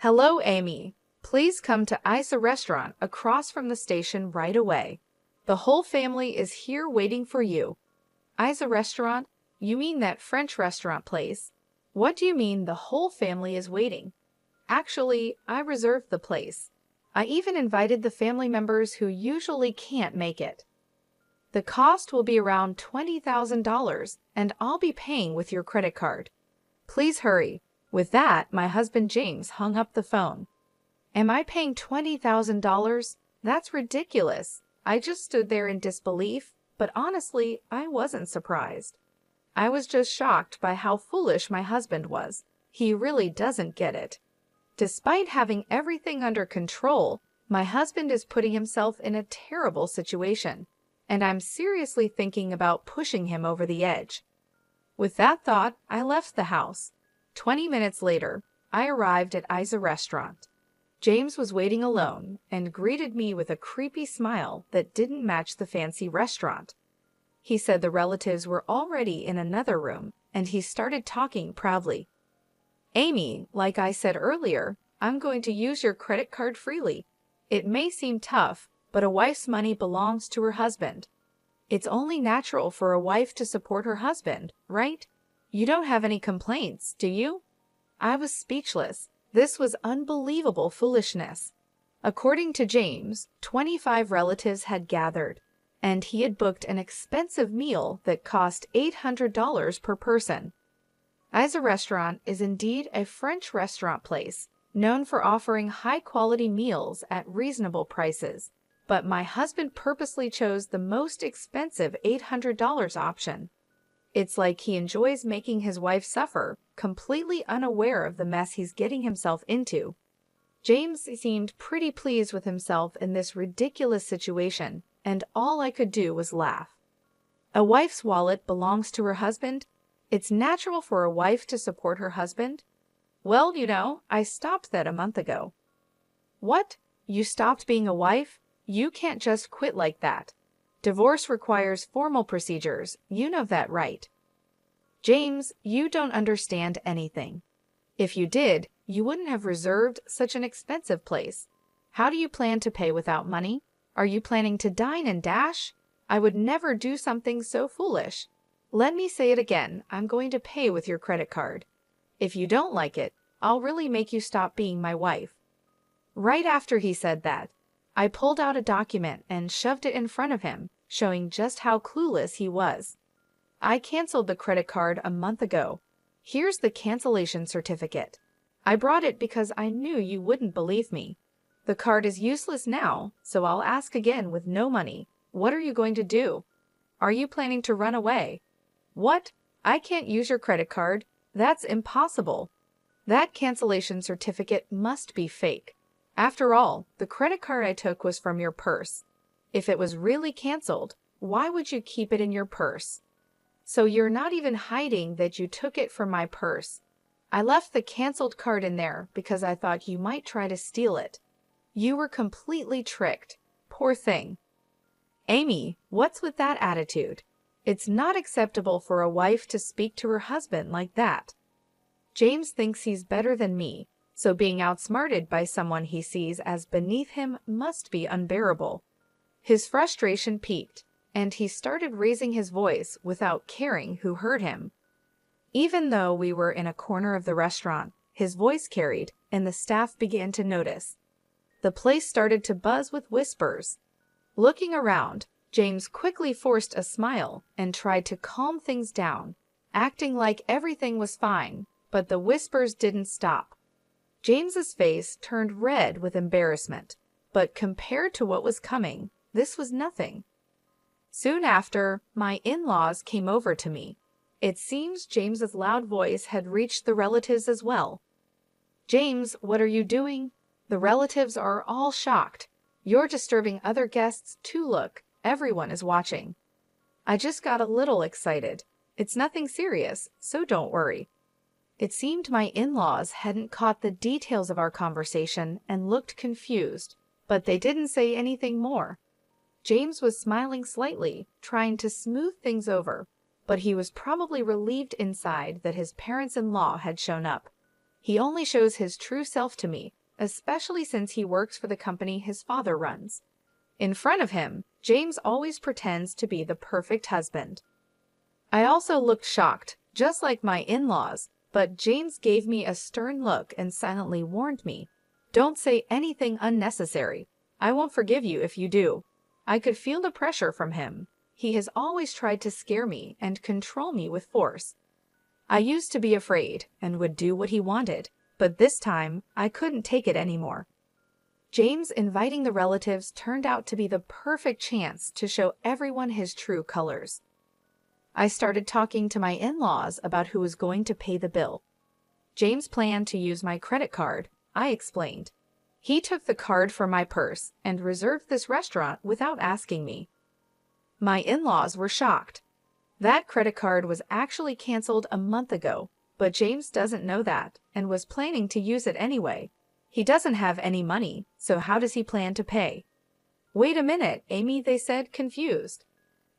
Hello, Amy. Please come to Isa Restaurant across from the station right away. The whole family is here waiting for you. Isa Restaurant? You mean that French restaurant place? What do you mean the whole family is waiting? Actually, I reserved the place. I even invited the family members who usually can't make it. The cost will be around $20,000, and I'll be paying with your credit card. Please hurry. With that, my husband James hung up the phone. Am I paying $20,000? That's ridiculous. I just stood there in disbelief, but honestly, I wasn't surprised. I was just shocked by how foolish my husband was. He really doesn't get it. Despite having everything under control, my husband is putting himself in a terrible situation, and I'm seriously thinking about pushing him over the edge. With that thought, I left the house. 20 minutes later, I arrived at Isa Restaurant. James was waiting alone and greeted me with a creepy smile that didn't match the fancy restaurant. He said the relatives were already in another room, and he started talking proudly. Amy, like I said earlier, I'm going to use your credit card freely. It may seem tough, but a wife's money belongs to her husband. It's only natural for a wife to support her husband, right? You don't have any complaints, do you? I was speechless. This was unbelievable foolishness. According to James, 25 relatives had gathered, and he had booked an expensive meal that cost $800 per person. Isa Restaurant is indeed a French restaurant place, known for offering high-quality meals at reasonable prices. But my husband purposely chose the most expensive $800 option. It's like he enjoys making his wife suffer, completely unaware of the mess he's getting himself into. James seemed pretty pleased with himself in this ridiculous situation, and all I could do was laugh. A wife's wallet belongs to her husband? It's natural for a wife to support her husband? Well, I stopped that a month ago. What? You stopped being a wife? You can't just quit like that. Divorce requires formal procedures. You know that, right? James, you don't understand anything. If you did, you wouldn't have reserved such an expensive place. How do you plan to pay without money? Are you planning to dine and dash? I would never do something so foolish. Let me say it again, I'm going to pay with your credit card. If you don't like it, I'll really make you stop being my wife. Right after he said that, I pulled out a document and shoved it in front of him, showing just how clueless he was. I canceled the credit card a month ago. Here's the cancellation certificate. I brought it because I knew you wouldn't believe me. The card is useless now, so I'll ask again with no money. What are you going to do? Are you planning to run away? What? I can't use your credit card? That's impossible. That cancellation certificate must be fake. After all, the credit card I took was from your purse. If it was really canceled, why would you keep it in your purse? So you're not even hiding that you took it from my purse. I left the canceled card in there because I thought you might try to steal it. You were completely tricked. Poor thing. Amy, what's with that attitude? It's not acceptable for a wife to speak to her husband like that. James thinks he's better than me, so being outsmarted by someone he sees as beneath him must be unbearable. His frustration peaked, and he started raising his voice without caring who heard him. Even though we were in a corner of the restaurant, his voice carried, and the staff began to notice. The place started to buzz with whispers. Looking around, James quickly forced a smile and tried to calm things down, acting like everything was fine, but the whispers didn't stop. James's face turned red with embarrassment, but compared to what was coming, this was nothing. Soon after, my in-laws came over to me. It seems James's loud voice had reached the relatives as well. James, what are you doing? The relatives are all shocked. You're disturbing other guests too. Look, everyone is watching. I just got a little excited. It's nothing serious, so don't worry. It seemed my in-laws hadn't caught the details of our conversation and looked confused, but they didn't say anything more. James was smiling slightly, trying to smooth things over, but he was probably relieved inside that his parents-in-law had shown up. He only shows his true self to me, especially since he works for the company his father runs. In front of him, James always pretends to be the perfect husband. I also looked shocked, just like my in-laws, but James gave me a stern look and silently warned me, "Don't say anything unnecessary. I won't forgive you if you do." I could feel the pressure from him. He has always tried to scare me and control me with force. I used to be afraid and would do what he wanted, but this time I couldn't take it anymore. James inviting the relatives turned out to be the perfect chance to show everyone his true colors. I started talking to my in-laws about who was going to pay the bill. James planned to use my credit card, I explained. He took the card from my purse and reserved this restaurant without asking me. My in-laws were shocked. That credit card was actually canceled a month ago, but James doesn't know that and was planning to use it anyway. He doesn't have any money, so how does he plan to pay? "Wait a minute, Amy," they said, confused.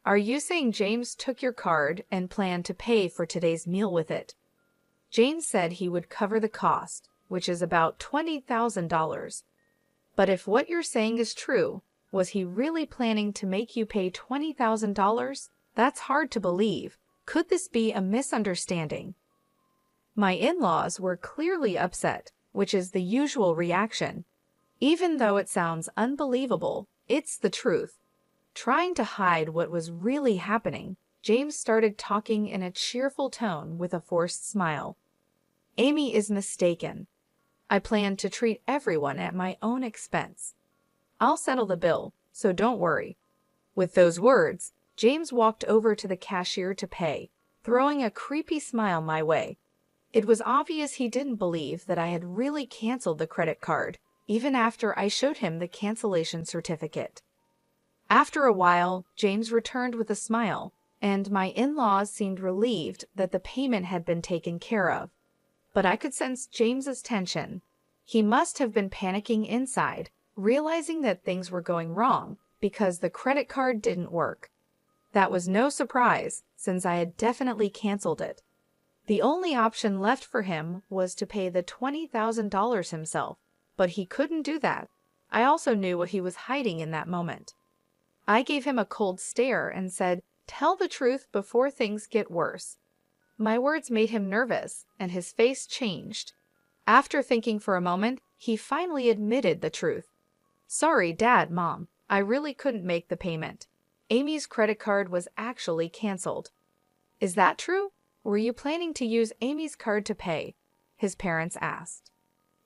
"Are you saying James took your card and planned to pay for today's meal with it?" James said he would cover the cost, which is about $20,000. But if what you're saying is true, was he really planning to make you pay $20,000? That's hard to believe. Could this be a misunderstanding? My in-laws were clearly upset, which is the usual reaction. Even though it sounds unbelievable, it's the truth. Trying to hide what was really happening, James started talking in a cheerful tone with a forced smile. "Amy is mistaken. I plan to treat everyone at my own expense. I'll settle the bill, so don't worry." With those words, James walked over to the cashier to pay, throwing a creepy smile my way. It was obvious he didn't believe that I had really canceled the credit card, even after I showed him the cancellation certificate. After a while, James returned with a smile, and my in-laws seemed relieved that the payment had been taken care of. But I could sense James's tension. He must have been panicking inside, realizing that things were going wrong because the credit card didn't work. That was no surprise, since I had definitely canceled it. The only option left for him was to pay the $20,000 himself, but he couldn't do that. I also knew what he was hiding in that moment. I gave him a cold stare and said, "Tell the truth before things get worse." My words made him nervous, and his face changed. After thinking for a moment, he finally admitted the truth. "Sorry, Dad, Mom, I really couldn't make the payment. Amy's credit card was actually canceled." "Is that true? Were you planning to use Amy's card to pay?" his parents asked.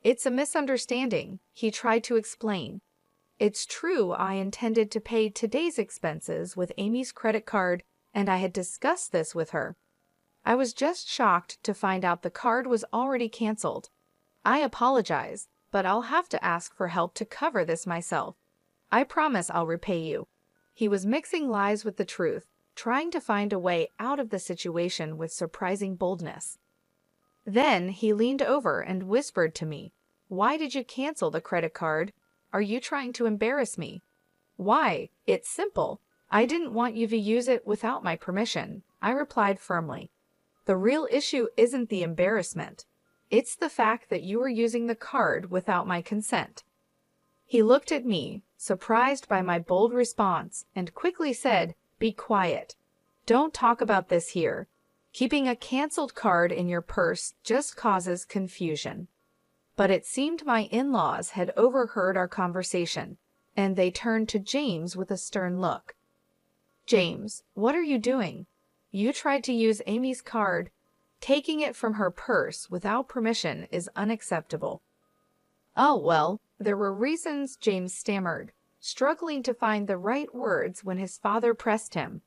"It's a misunderstanding," he tried to explain. "It's true I intended to pay today's expenses with Amy's credit card, and I had discussed this with her. I was just shocked to find out the card was already canceled. I apologize, but I'll have to ask for help to cover this myself. I promise I'll repay you." He was mixing lies with the truth, trying to find a way out of the situation with surprising boldness. Then he leaned over and whispered to me, "Why did you cancel the credit card? Are you trying to embarrass me?" "Why? It's simple. I didn't want you to use it without my permission," I replied firmly. "The real issue isn't the embarrassment. It's the fact that you were using the card without my consent." He looked at me, surprised by my bold response, and quickly said, "Be quiet. Don't talk about this here. Keeping a canceled card in your purse just causes confusion." But it seemed my in-laws had overheard our conversation, and they turned to James with a stern look. "James, what are you doing? You tried to use Amy's card. Taking it from her purse without permission is unacceptable." "Oh, well, there were reasons," James stammered, struggling to find the right words when his father pressed him.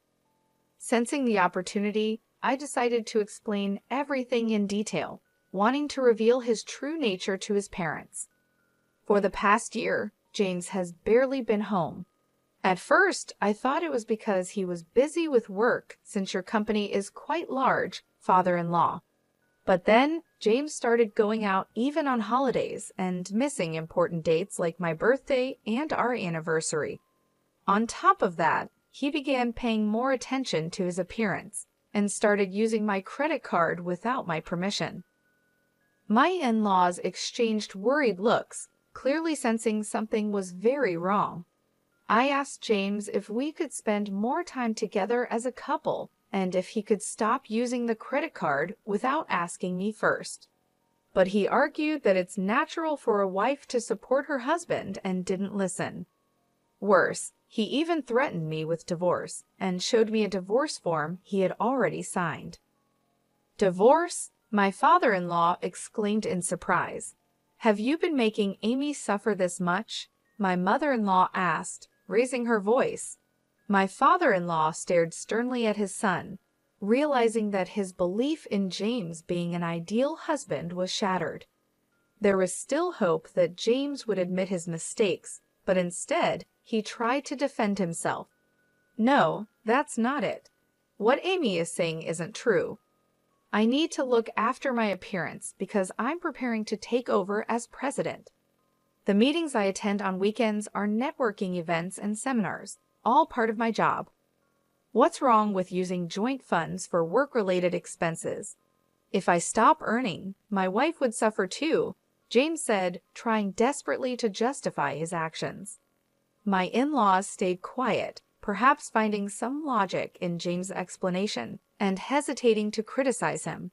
Sensing the opportunity, I decided to explain everything in detail, wanting to reveal his true nature to his parents. For the past year, James has barely been home. At first, I thought it was because he was busy with work since your company is quite large, father-in-law. But then, James started going out even on holidays and missing important dates like my birthday and our anniversary. On top of that, he began paying more attention to his appearance and started using my credit card without my permission. My in-laws exchanged worried looks, clearly sensing something was very wrong. I asked James if we could spend more time together as a couple and if he could stop using the credit card without asking me first. But he argued that it's natural for a wife to support her husband and didn't listen. Worse, he even threatened me with divorce and showed me a divorce form he had already signed. Divorce? My father-in-law exclaimed in surprise. Have you been making Amy suffer this much? My mother-in-law asked, raising her voice. My father-in-law stared sternly at his son, realizing that his belief in James being an ideal husband was shattered. There was still hope that James would admit his mistakes, but instead, he tried to defend himself. No, that's not it. What Amy is saying isn't true. I need to look after my appearance because I'm preparing to take over as president. The meetings I attend on weekends are networking events and seminars, all part of my job. What's wrong with using joint funds for work-related expenses? If I stop earning, my wife would suffer too, James said, trying desperately to justify his actions. My in-laws stayed quiet, perhaps finding some logic in James' explanation and hesitating to criticize him.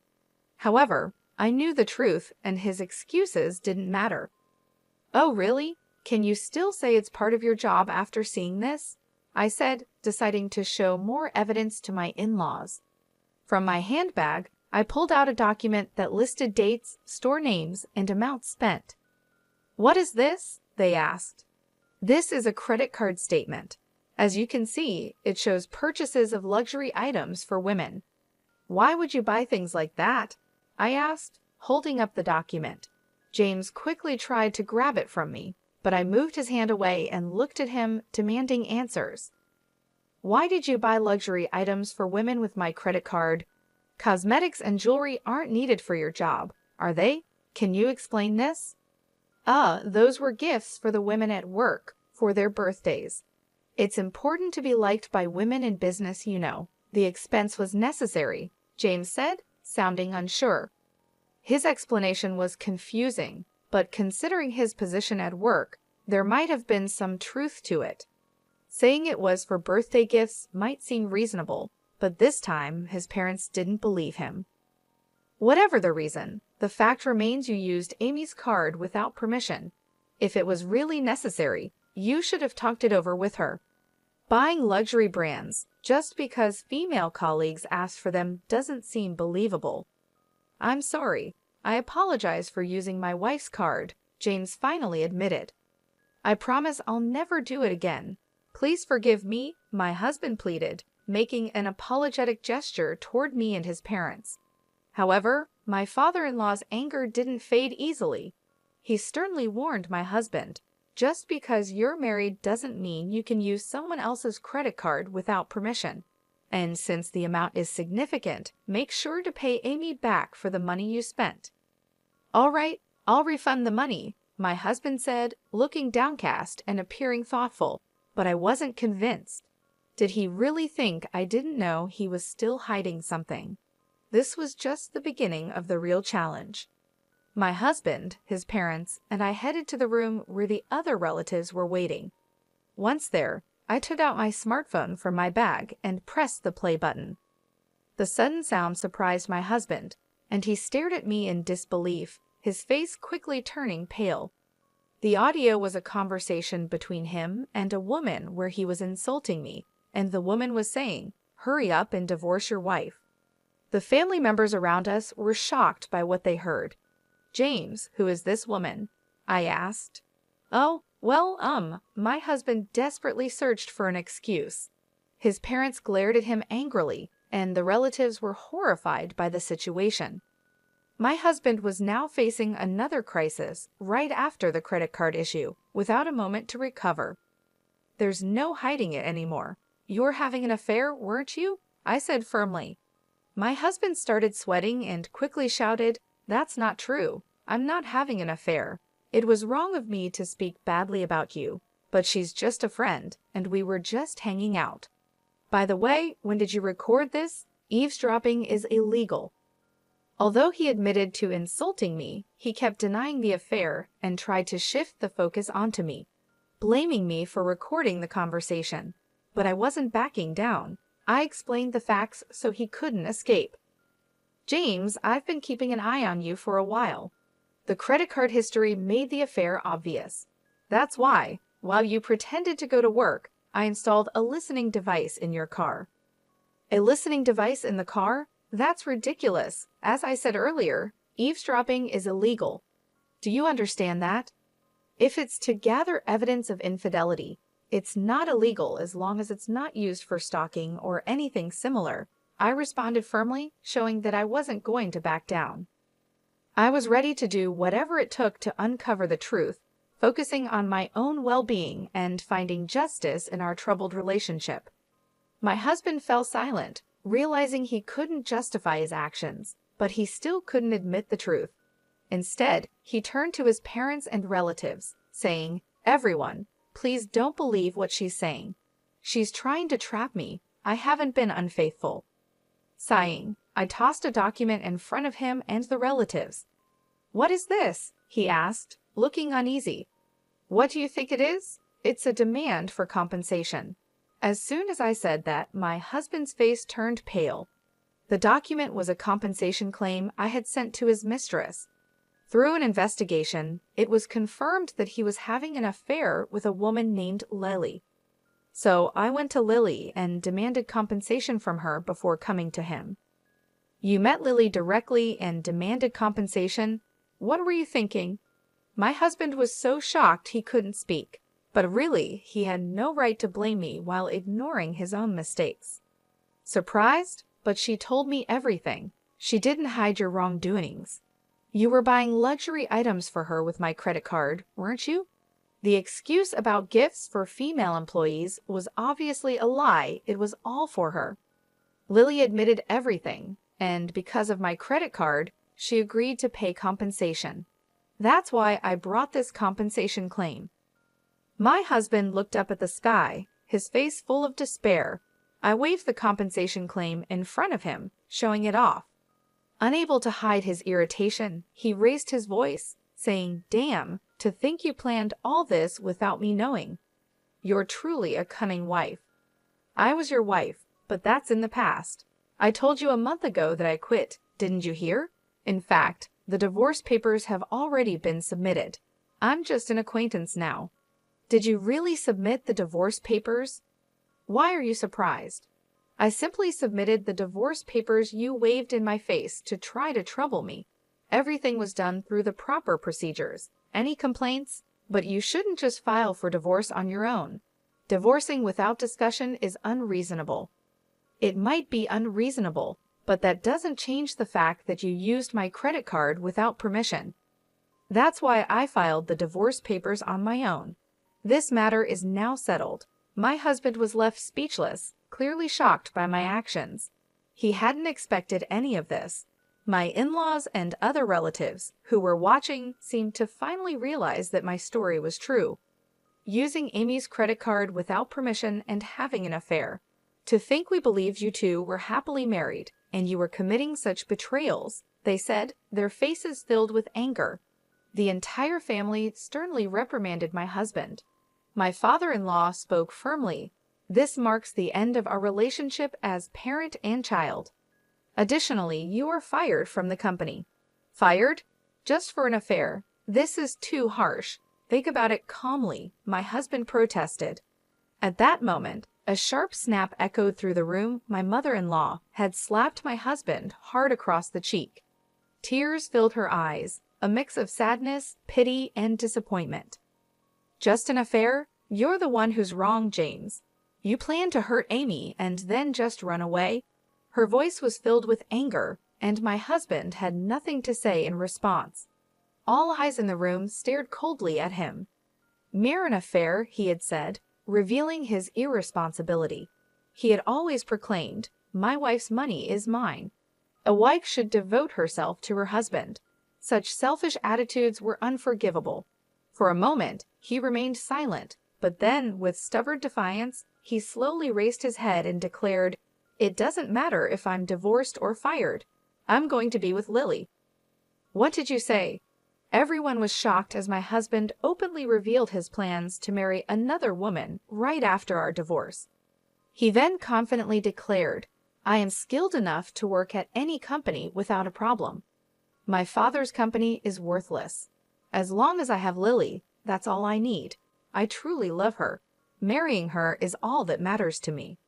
However, I knew the truth and his excuses didn't matter. Oh, really? Can you still say it's part of your job after seeing this? I said, deciding to show more evidence to my in-laws. From my handbag, I pulled out a document that listed dates, store names, and amounts spent. What is this? They asked. This is a credit card statement. As you can see, it shows purchases of luxury items for women. Why would you buy things like that? I asked, holding up the document. James quickly tried to grab it from me, but I moved his hand away and looked at him, demanding answers. Why did you buy luxury items for women with my credit card? Cosmetics and jewelry aren't needed for your job, are they? Can you explain this? Those were gifts for the women at work, for their birthdays. It's important to be liked by women in business, you know. The expense was necessary, James said, sounding unsure. His explanation was confusing, but considering his position at work, there might have been some truth to it. Saying it was for birthday gifts might seem reasonable, but this time his parents didn't believe him. Whatever the reason, the fact remains you used Amy's card without permission. If it was really necessary, you should have talked it over with her. Buying luxury brands just because female colleagues asked for them doesn't seem believable. I'm sorry. I apologize for using my wife's card, James finally admitted. I promise I'll never do it again. Please forgive me, my husband pleaded, making an apologetic gesture toward me and his parents. However, my father-in-law's anger didn't fade easily. He sternly warned my husband, just because you're married doesn't mean you can use someone else's credit card without permission. And since the amount is significant, make sure to pay Amy back for the money you spent. All right, I'll refund the money, my husband said, looking downcast and appearing thoughtful, but I wasn't convinced. Did he really think I didn't know he was still hiding something? This was just the beginning of the real challenge. My husband, his parents, and I headed to the room where the other relatives were waiting. Once there, I took out my smartphone from my bag and pressed the play button. The sudden sound surprised my husband, and he stared at me in disbelief, his face quickly turning pale. The audio was a conversation between him and a woman where he was insulting me, and the woman was saying, "Hurry up and divorce your wife." The family members around us were shocked by what they heard. "James, who is this woman?" I asked. "Oh, well, my husband desperately searched for an excuse." His parents glared at him angrily, and the relatives were horrified by the situation. My husband was now facing another crisis right after the credit card issue, without a moment to recover. "There's no hiding it anymore. You're having an affair, weren't you?" I said firmly. My husband started sweating and quickly shouted, "That's not true. I'm not having an affair. It was wrong of me to speak badly about you, but she's just a friend, and we were just hanging out. By the way, when did you record this? Eavesdropping is illegal." Although he admitted to insulting me, he kept denying the affair and tried to shift the focus onto me, blaming me for recording the conversation. But I wasn't backing down. I explained the facts so he couldn't escape. James, I've been keeping an eye on you for a while. The credit card history made the affair obvious. That's why, while you pretended to go to work, I installed a listening device in your car. A listening device in the car? That's ridiculous. As I said earlier, eavesdropping is illegal. Do you understand that? If it's to gather evidence of infidelity, it's not illegal as long as it's not used for stalking or anything similar. I responded firmly, showing that I wasn't going to back down. I was ready to do whatever it took to uncover the truth, focusing on my own well-being and finding justice in our troubled relationship. My husband fell silent, realizing he couldn't justify his actions, but he still couldn't admit the truth. Instead, he turned to his parents and relatives, saying, "Everyone, please don't believe what she's saying. She's trying to trap me. I haven't been unfaithful." Sighing, I tossed a document in front of him and the relatives. "What is this?" he asked, looking uneasy. "What do you think it is? It's a demand for compensation." As soon as I said that, my husband's face turned pale. The document was a compensation claim I had sent to his mistress. Through an investigation, it was confirmed that he was having an affair with a woman named Lily. So I went to Lily and demanded compensation from her before coming to him. "You met Lily directly and demanded compensation? What were you thinking?" My husband was so shocked he couldn't speak. But really, he had no right to blame me while ignoring his own mistakes. Surprised? But she told me everything. She didn't hide your wrongdoings. You were buying luxury items for her with my credit card, weren't you? The excuse about gifts for female employees was obviously a lie. It was all for her. Lily admitted everything, and because of my credit card, she agreed to pay compensation. That's why I brought this compensation claim. My husband looked up at the sky, his face full of despair. I waved the compensation claim in front of him, showing it off. Unable to hide his irritation, he raised his voice, saying, "Damn, to think you planned all this without me knowing. You're truly a cunning wife." "I was your wife, but that's in the past. I told you a month ago that I quit, didn't you hear? In fact, the divorce papers have already been submitted. I'm just an acquaintance now." "Did you really submit the divorce papers?" "Why are you surprised?" "I simply submitted the divorce papers you waved in my face to try to trouble me. Everything was done through the proper procedures. Any complaints? But you shouldn't just file for divorce on your own. Divorcing without discussion is unreasonable." "It might be unreasonable, but that doesn't change the fact that you used my credit card without permission. That's why I filed the divorce papers on my own. This matter is now settled." My husband was left speechless, clearly shocked by my actions. He hadn't expected any of this. My in-laws and other relatives who were watching seemed to finally realize that my story was true. Using Amy's credit card without permission and having an affair. To think we believed you two were happily married and you were committing such betrayals, they said, their faces filled with anger. The entire family sternly reprimanded my husband. My father-in-law spoke firmly. "This marks the end of our relationship as parent and child. Additionally, you are fired from the company." "Fired? Just for an affair? This is too harsh. Think about it calmly," my husband protested. At that moment, a sharp snap echoed through the room. My mother-in-law had slapped my husband hard across the cheek. Tears filled her eyes, a mix of sadness, pity, and disappointment. "Just an affair? You're the one who's wrong, James. You planned to hurt Amy and then just run away?" Her voice was filled with anger, and my husband had nothing to say in response. All eyes in the room stared coldly at him. "Mere an affair," he had said, revealing his irresponsibility. He had always proclaimed, "My wife's money is mine." A wife should devote herself to her husband. Such selfish attitudes were unforgivable. For a moment, he remained silent, but then, with stubborn defiance, he slowly raised his head and declared, "It doesn't matter if I'm divorced or fired. I'm going to be with Lily." "What did you say?" Everyone was shocked as my husband openly revealed his plans to marry another woman right after our divorce. He then confidently declared, "I am skilled enough to work at any company without a problem. My father's company is worthless. As long as I have Lily, that's all I need. I truly love her. Marrying her is all that matters to me."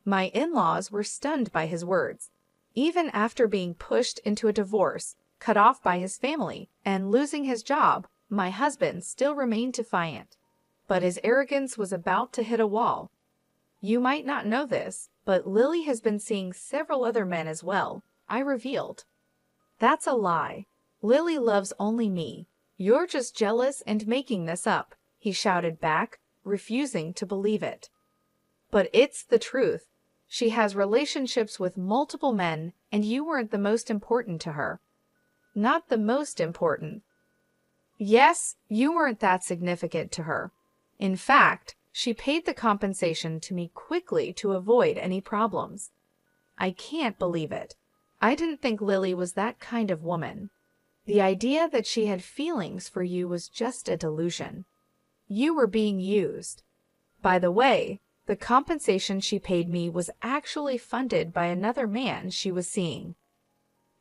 My in-laws were stunned by his words. Even after being pushed into a divorce, cut off by his family, and losing his job, my husband still remained defiant. But his arrogance was about to hit a wall. "You might not know this, but Lily has been seeing several other men as well," I revealed. "That's a lie. Lily loves only me. You're just jealous and making this up," he shouted back, refusing to believe it. "But it's the truth. She has relationships with multiple men, and you weren't the most important to her." "Not the most important." "Yes, you weren't that significant to her. In fact, she paid the compensation to me quickly to avoid any problems." "I can't believe it. I didn't think Lily was that kind of woman. The idea that she had feelings for you was just a delusion. You were being used. By the way, the compensation she paid me was actually funded by another man she was seeing."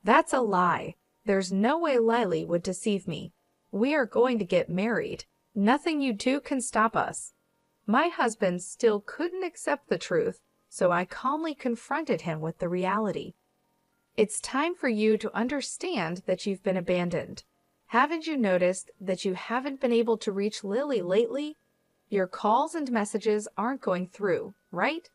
"That's a lie. There's no way Lily would deceive me. We are going to get married. Nothing you do can stop us." My husband still couldn't accept the truth, so I calmly confronted him with the reality. "It's time for you to understand that you've been abandoned. Haven't you noticed that you haven't been able to reach Lily lately? Your calls and messages aren't going through, right?"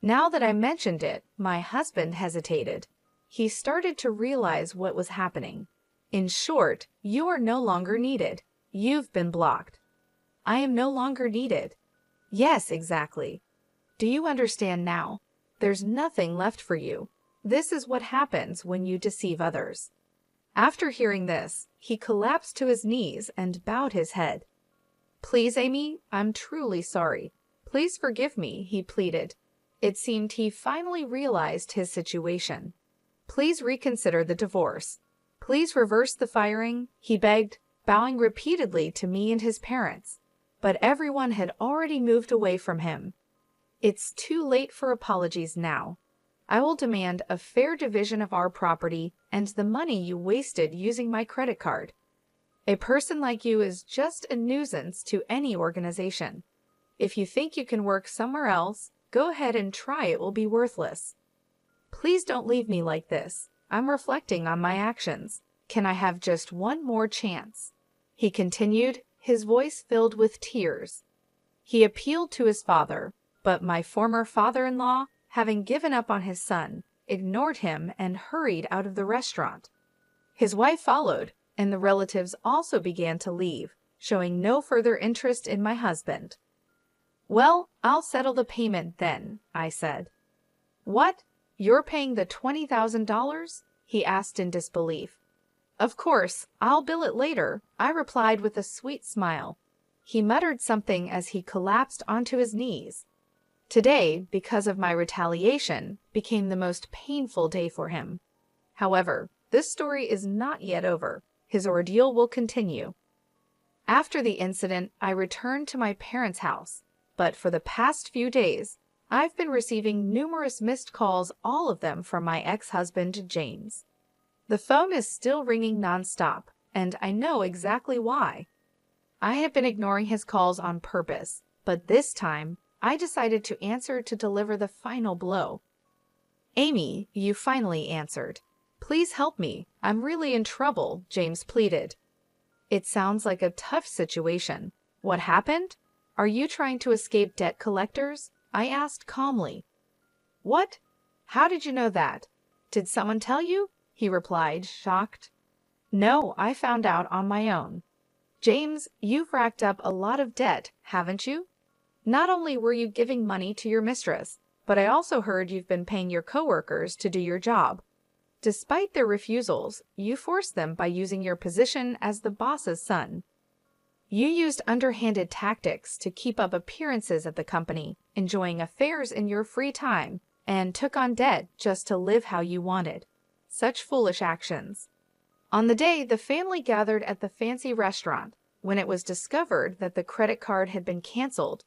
Now that I mentioned it, my husband hesitated. He started to realize what was happening. "In short, you are no longer needed. You've been blocked." "I am no longer needed." "Yes, exactly. Do you understand now? There's nothing left for you. This is what happens when you deceive others." After hearing this, he collapsed to his knees and bowed his head. "Please, Amy, I'm truly sorry. Please forgive me," he pleaded. It seemed he finally realized his situation. "Please reconsider the divorce. Please reverse the firing," he begged, bowing repeatedly to me and his parents. But everyone had already moved away from him. "It's too late for apologies now. I will demand a fair division of our property and the money you wasted using my credit card. A person like you is just a nuisance to any organization. If you think you can work somewhere else, go ahead and try. It will be worthless. Please don't leave me like this. I'm reflecting on my actions. Can I have just one more chance?" he continued, his voice filled with tears. He appealed to his father, but my former father-in-law, having given up on his son, ignored him and hurried out of the restaurant. His wife followed, and the relatives also began to leave, showing no further interest in my husband. "Well, I'll settle the payment then," I said. "What? You're paying the $20,000? he asked in disbelief. "Of course, I'll bill it later," I replied with a sweet smile. He muttered something as he collapsed onto his knees. Today, because of my retaliation, became the most painful day for him. However, this story is not yet over. His ordeal will continue. After the incident, I returned to my parents' house, but for the past few days, I've been receiving numerous missed calls, all of them from my ex-husband, James. The phone is still ringing nonstop, and I know exactly why. I have been ignoring his calls on purpose, but this time, I decided to answer to deliver the final blow. "Amy, you finally answered. Please help me. I'm really in trouble," James pleaded. "It sounds like a tough situation. What happened? Are you trying to escape debt collectors?" I asked calmly. "What? How did you know that? Did someone tell you?" he replied, shocked. "No, I found out on my own." "James, you've racked up a lot of debt, haven't you? Not only were you giving money to your mistress, but I also heard you've been paying your coworkers to do your job. Despite their refusals, you forced them by using your position as the boss's son. You used underhanded tactics to keep up appearances at the company, enjoying affairs in your free time, and took on debt just to live how you wanted. Such foolish actions. On the day the family gathered at the fancy restaurant, when it was discovered that the credit card had been canceled,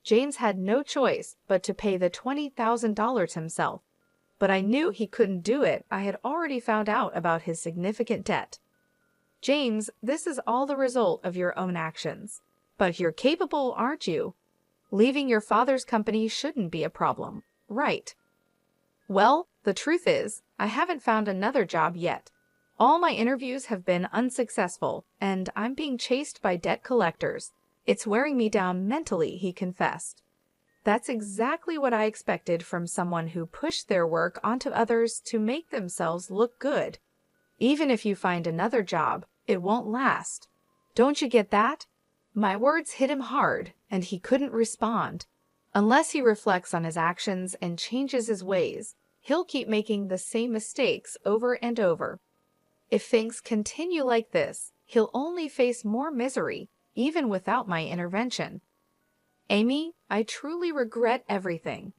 James had no choice but to pay the $20,000 himself. But I knew he couldn't do it. I had already found out about his significant debt. James, this is all the result of your own actions. But you're capable, aren't you? Leaving your father's company shouldn't be a problem, right? Well, the truth is, I haven't found another job yet. All my interviews have been unsuccessful, and I'm being chased by debt collectors. It's wearing me down mentally, he confessed. That's exactly what I expected from someone who pushed their work onto others to make themselves look good. Even if you find another job, it won't last. Don't you get that? My words hit him hard, and he couldn't respond. Unless he reflects on his actions and changes his ways, he'll keep making the same mistakes over and over. If things continue like this, he'll only face more misery, even without my intervention. Amy, I truly regret everything.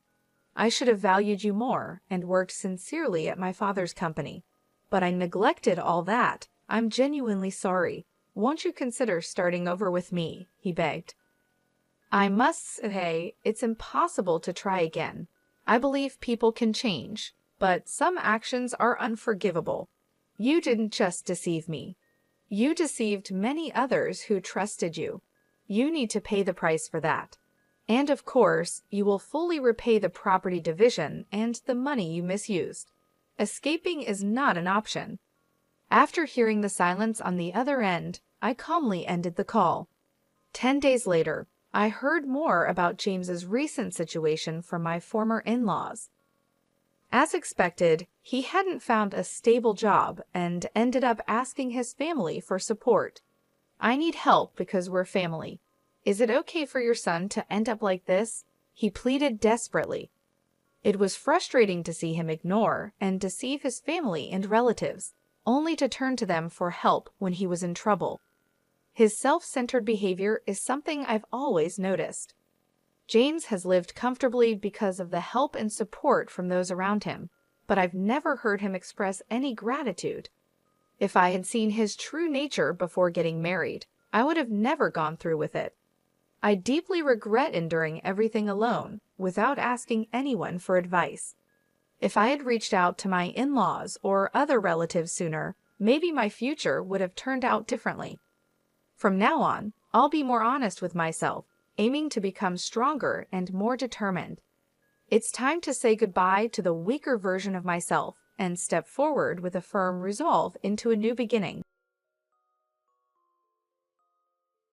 I should have valued you more and worked sincerely at my father's company. But I neglected all that. I'm genuinely sorry. Won't you consider starting over with me? He begged. I must say, it's impossible to try again. I believe people can change, but some actions are unforgivable. You didn't just deceive me. You deceived many others who trusted you. You need to pay the price for that. And of course, you will fully repay the property division and the money you misused. Escaping is not an option. After hearing the silence on the other end, I calmly ended the call. 10 days later, I heard more about James's recent situation from my former in-laws. As expected, he hadn't found a stable job and ended up asking his family for support. I need help because we're family. Is it okay for your son to end up like this? He pleaded desperately. It was frustrating to see him ignore and deceive his family and relatives, only to turn to them for help when he was in trouble. His self-centered behavior is something I've always noticed. James has lived comfortably because of the help and support from those around him, but I've never heard him express any gratitude. If I had seen his true nature before getting married, I would have never gone through with it. I deeply regret enduring everything alone, without asking anyone for advice. If I had reached out to my in-laws or other relatives sooner, maybe my future would have turned out differently. From now on, I'll be more honest with myself, aiming to become stronger and more determined. It's time to say goodbye to the weaker version of myself and step forward with a firm resolve into a new beginning.